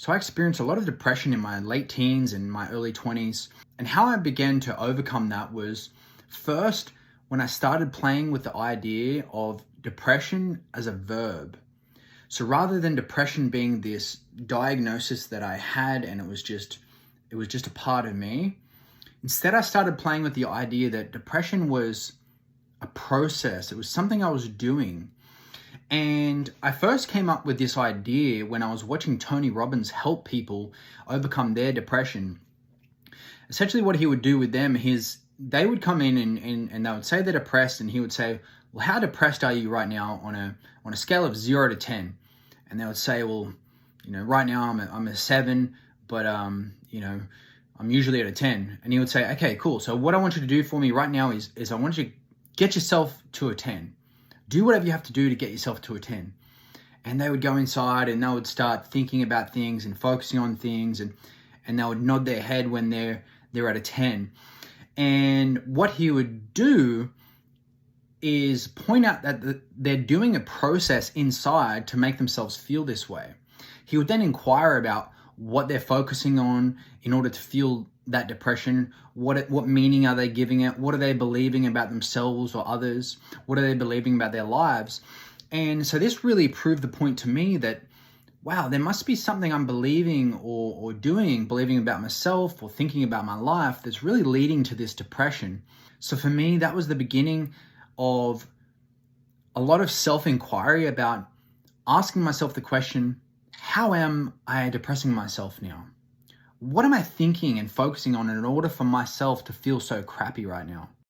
So I experienced a lot of depression in my late teens and my early 20s. And how I began to overcome that was first when I started playing with the idea of depression as a verb. So rather than depression being this diagnosis that I had and it was just a part of me, instead I started playing with the idea that depression was a process. It was something I was doing. And I first came up with this idea when I was watching Tony Robbins help people overcome their depression. Essentially, what he would do with them is they would come in and they would say they're depressed, and he would say, "Well, how depressed are you right now on a scale of 0 to 10?" And they would say, "Well, right now I'm a 7, but I'm usually at a 10." And he would say, "Okay, cool. So what I want you to do for me right now is I want you to get yourself to a 10. Do whatever you have to do to get yourself to a 10." And they would go inside and they would start thinking about things and focusing on things, and they would nod their head when they're at a 10. And what he would do is point out that they're doing a process inside to make themselves feel this way. He would then inquire about what they're focusing on in order to feel that depression. What meaning are they giving it? What are they believing about themselves or others? What are they believing about their lives? And so this really proved the point to me that, wow, there must be something I'm believing or doing, believing about myself or thinking about my life that's really leading to this depression. So for me, that was the beginning of a lot of self-inquiry about asking myself the question, how am I depressing myself now? What am I thinking and focusing on in order for myself to feel so crappy right now?